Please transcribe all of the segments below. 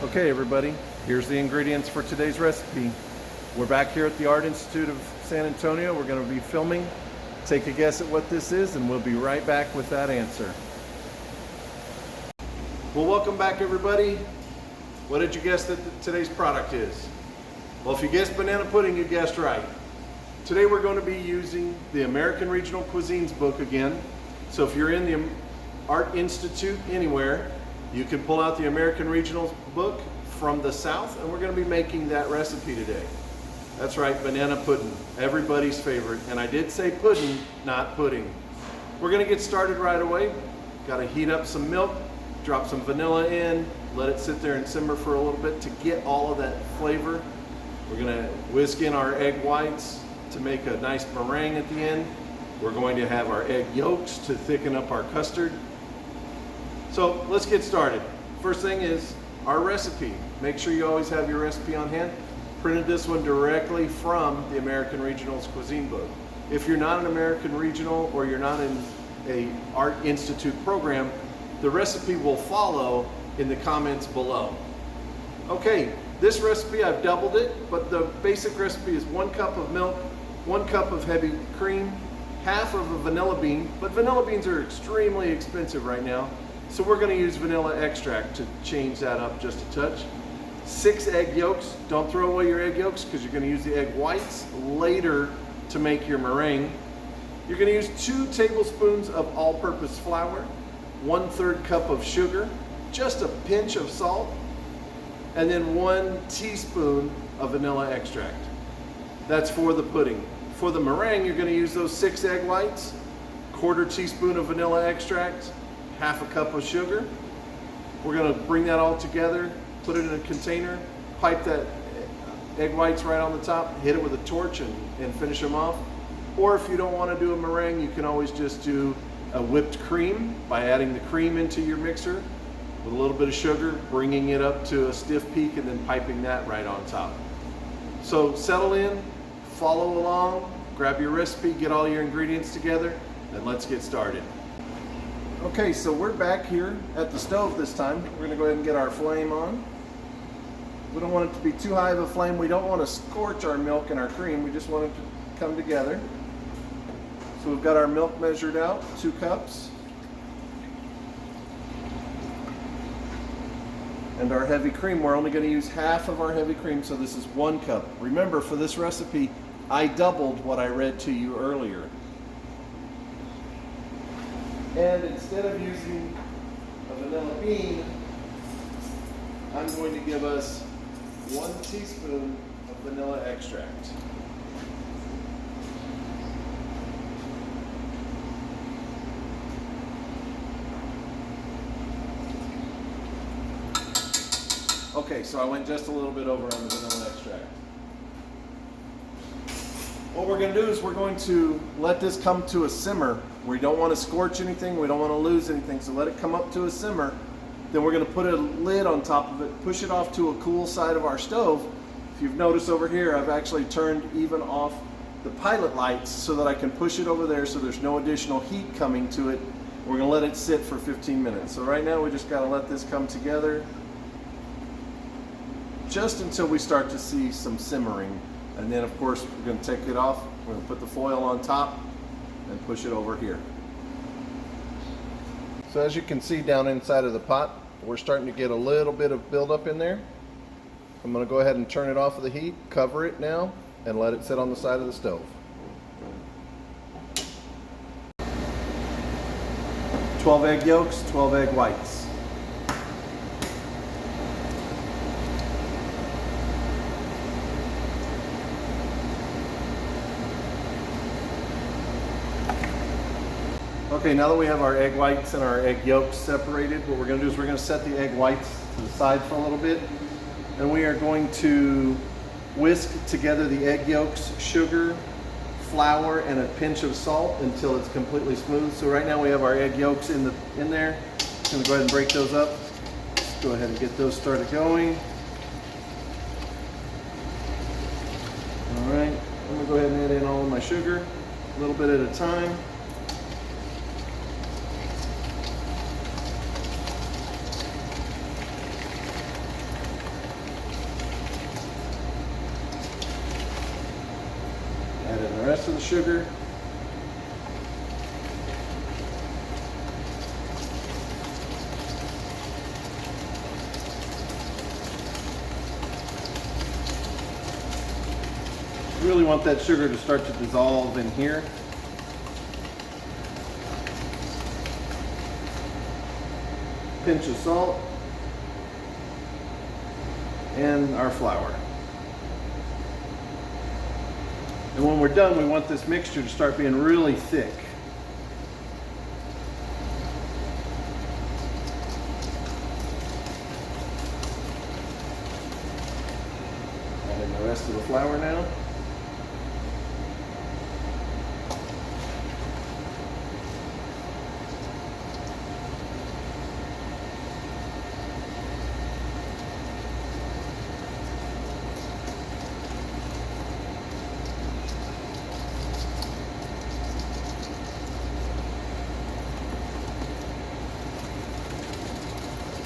Okay everybody, here's the ingredients for today's recipe. We're back here at the Art Institute of San Antonio. We're going to be filming. Take a guess at what this is and we'll be right back with that answer. Well, welcome back everybody. What did you guess that today's product is? Well, if you guessed banana pudding, you guessed right. Today we're going to be using the American Regional Cuisines book again. So if you're in the Art Institute anywhere, you can pull out the American Regionals book from the South, and we're going to be making that recipe today. That's right, banana pudding, everybody's favorite. And I did say pudding, not pudding. We're going to get started right away. Got to heat up some milk, drop some vanilla in, let it sit there and simmer for a little bit to get all of that flavor. We're going to whisk in our egg whites to make a nice meringue at the end. We're going to have our egg yolks to thicken up our custard. So let's get started. First thing is our recipe. Make sure you always have your recipe on hand. Printed this one directly from the American Regionals cuisine book. If you're not an American Regional or you're not in a Art Institute program, the recipe will follow in the comments below. Okay, this recipe I've doubled it, but the basic recipe is 1 cup of milk, 1 cup of heavy cream, half of a vanilla bean, but vanilla beans are extremely expensive right now. So we're going to use vanilla extract to change that up just a touch. 6 egg yolks. Don't throw away your egg yolks because you're going to use the egg whites later to make your meringue. You're going to use 2 tablespoons of all-purpose flour, 1/3 cup of sugar, just a pinch of salt, and then 1 teaspoon of vanilla extract. That's for the pudding. For the meringue, you're going to use those 6 egg whites, 1/4 teaspoon of vanilla extract, 1/2 cup of sugar. We're going to bring that all together, put it in a container, pipe that egg whites right on the top, hit it with a torch and finish them off. Or if you don't want to do a meringue, you can always just do a whipped cream by adding the cream into your mixer with a little bit of sugar, bringing it up to a stiff peak and then piping that right on top. So settle in, follow along, grab your recipe, get all your ingredients together, and let's get started. Okay, so we're back here at the stove this time. We're going to go ahead and get our flame on. We don't want it to be too high of a flame. We don't want to scorch our milk and our cream. We just want it to come together. So we've got our milk measured out, 2 cups. And our heavy cream, we're only going to use half of our heavy cream, so this is 1 cup. Remember, for this recipe, I doubled what I read to you earlier. And instead of using a vanilla bean, I'm going to give us 1 teaspoon of vanilla extract. Okay, so I went just a little bit over on the vanilla extract. What we're going to do is we're going to let this come to a simmer. We don't want to scorch anything, we don't want to lose anything, so let it come up to a simmer. Then we're going to put a lid on top of it, push it off to a cool side of our stove. If you've noticed over here, I've actually turned even off the pilot lights so that I can push it over there so there's no additional heat coming to it. We're going to let it sit for 15 minutes. So right now we just got to let this come together just until we start to see some simmering. And then of course we're going to take it off, we're going to put the foil on top and push it over here. So as you can see down inside of the pot, we're starting to get a little bit of buildup in there. I'm going to go ahead and turn it off of the heat, cover it now, and let it sit on the side of the stove. 12 egg yolks, 12 egg whites. Okay, now that we have our egg whites and our egg yolks separated, what we're going to do is we're going to set the egg whites to the side for a little bit. And we are going to whisk together the egg yolks, sugar, flour, and a pinch of salt until it's completely smooth. So right now we have our egg yolks in there. I'm going to go ahead and break those up. Let's go ahead and get those started going. All right, I'm going to go ahead and add in all of my sugar, a little bit at a time. rest of the sugar. You really want that sugar to start to dissolve in here. Pinch of salt and our flour. And when we're done, we want this mixture to start being really thick. Add in the rest of the flour now.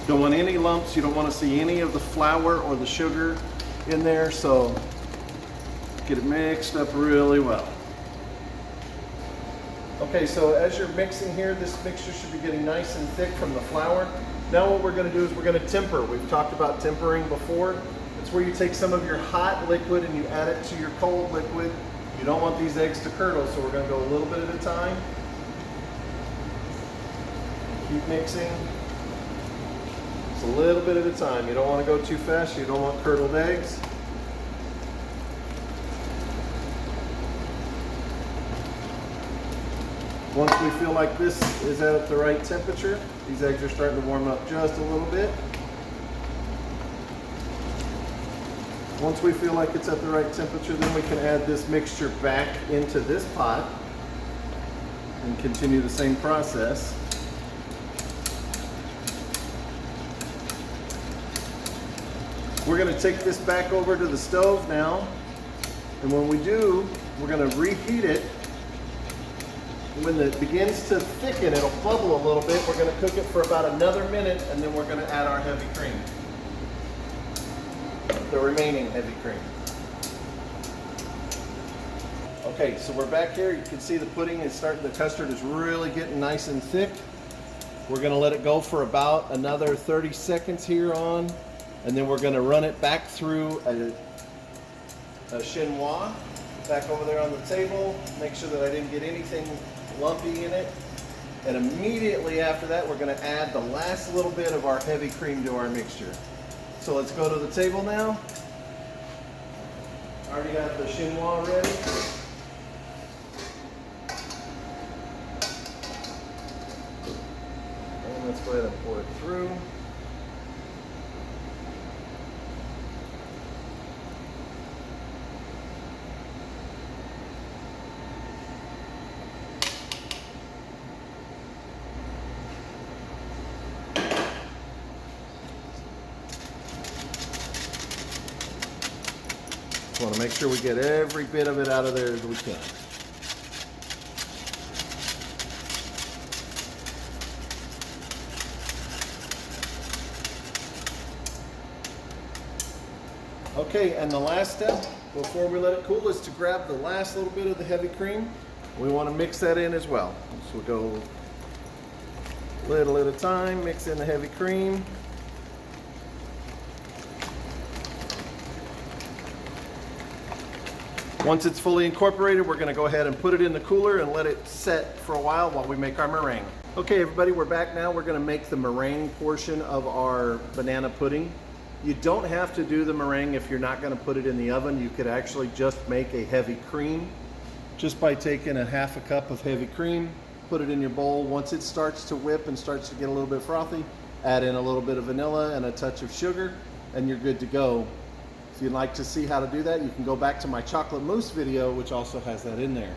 Don't want any lumps, you don't want to see any of the flour or the sugar in there, so get it mixed up really well. Okay, so as you're mixing here, this mixture should be getting nice and thick from the flour. Now what we're going to do is we're going to temper. We've talked about tempering before. It's where you take some of your hot liquid and you add it to your cold liquid. You don't want these eggs to curdle, so we're going to go a little bit at a time. Keep mixing. Just a little bit at a time. You don't want to go too fast. You don't want curdled eggs. Once we feel like this is at the right temperature, these eggs are starting to warm up just a little bit. Once we feel like it's at the right temperature, then we can add this mixture back into this pot and continue the same process. We're going to take this back over to the stove now, and when we do, we're going to reheat it. When it begins to thicken, it'll bubble a little bit. We're going to cook it for about another minute, and then we're going to add our heavy cream, the remaining heavy cream. Okay, so we're back here. You can see the pudding is starting, the custard is really getting nice and thick. We're going to let it go for about another 30 seconds here on, and then we're going to run it back through a chinois back over there on the table. Make sure that I didn't get anything lumpy in it. And immediately after that, we're going to add the last little bit of our heavy cream to our mixture. So let's go to the table now. I already got the chinois ready. And let's go ahead and pour it through. We want to make sure we get every bit of it out of there as we can. Okay, and the last step before we let it cool is to grab the last little bit of the heavy cream. We want to mix that in as well. So we'll go little at a time, mix in the heavy cream. Once it's fully incorporated, we're going to go ahead and put it in the cooler and let it set for a while we make our meringue. Okay, everybody, we're back now. We're going to make the meringue portion of our banana pudding. You don't have to do the meringue if you're not going to put it in the oven. You could actually just make a heavy cream just by taking a half a cup of heavy cream, put it in your bowl. Once it starts to whip and starts to get a little bit frothy, add in a little bit of vanilla and a touch of sugar, and you're good to go. If you'd like to see how to do that, you can go back to my chocolate mousse video, which also has that in there.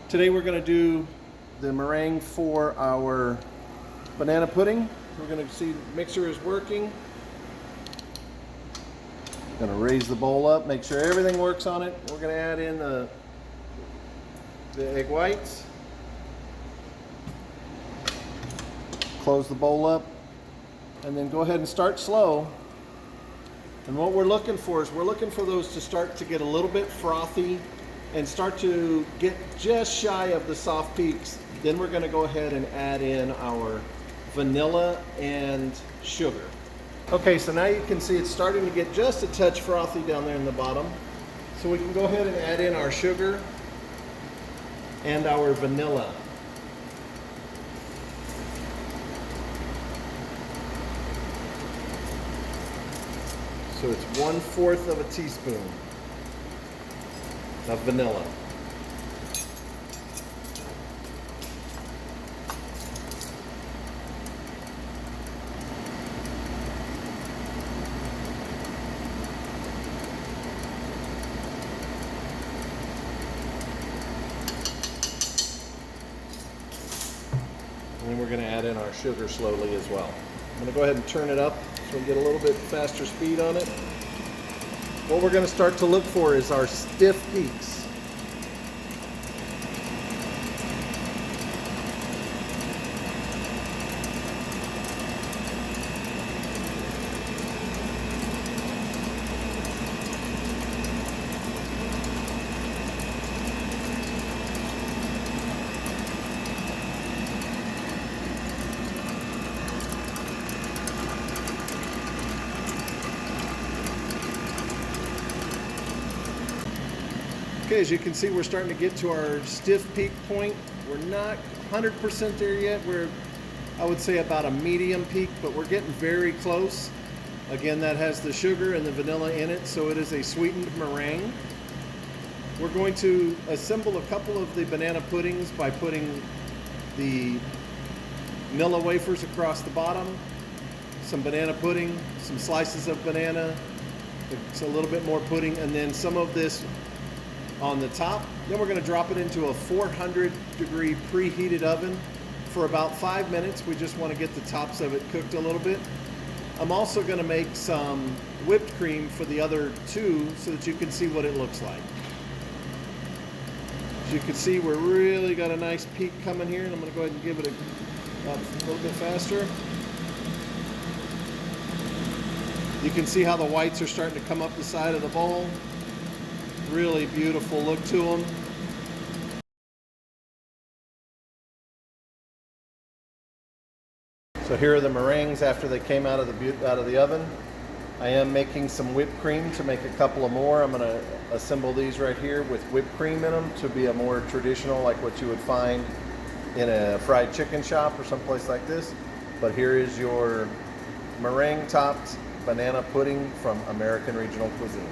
Today we're going to do the meringue for our banana pudding. We're going to see the mixer is working. Going to raise the bowl up, make sure everything works on it. We're going to add in the egg whites. Close the bowl up, and then go ahead and start slow. And what we're looking for is we're looking for those to start to get a little bit frothy and start to get just shy of the soft peaks, then we're going to go ahead and add in our vanilla and sugar. Okay, so now you can see it's starting to get just a touch frothy down there in the bottom. So we can go ahead and add in our sugar and our vanilla. So it's 1/4 of a teaspoon of vanilla. And then we're going to add in our sugar slowly as well. I'm going to go ahead and turn it up so we get a little bit faster speed on it. What we're going to start to look for is our stiff peaks. Okay, as you can see, we're starting to get to our stiff peak point. We're not 100% there yet. We're, I would say, about a medium peak, but we're getting very close. Again, that has the sugar and the vanilla in it, so it is a sweetened meringue. We're going to assemble a couple of the banana puddings by putting the Nilla wafers across the bottom, some banana pudding, some slices of banana, it's a little bit more pudding, and then some of this on the top. Then we're going to drop it into a 400-degree preheated oven for about 5 minutes. We just want to get the tops of it cooked a little bit. I'm also going to make some whipped cream for the other two so that you can see what it looks like. As you can see, we're really got a nice peak coming here, and I'm going to go ahead and give it a little bit faster. You can see how the whites are starting to come up the side of the bowl. Really beautiful look to them. So here are the meringues after they came out of the oven. I am making some whipped cream to make a couple of more. I'm going to assemble these right here with whipped cream in them to be a more traditional, like what you would find in a fried chicken shop or someplace like this. But here is your meringue topped banana pudding from American Regional Cuisine.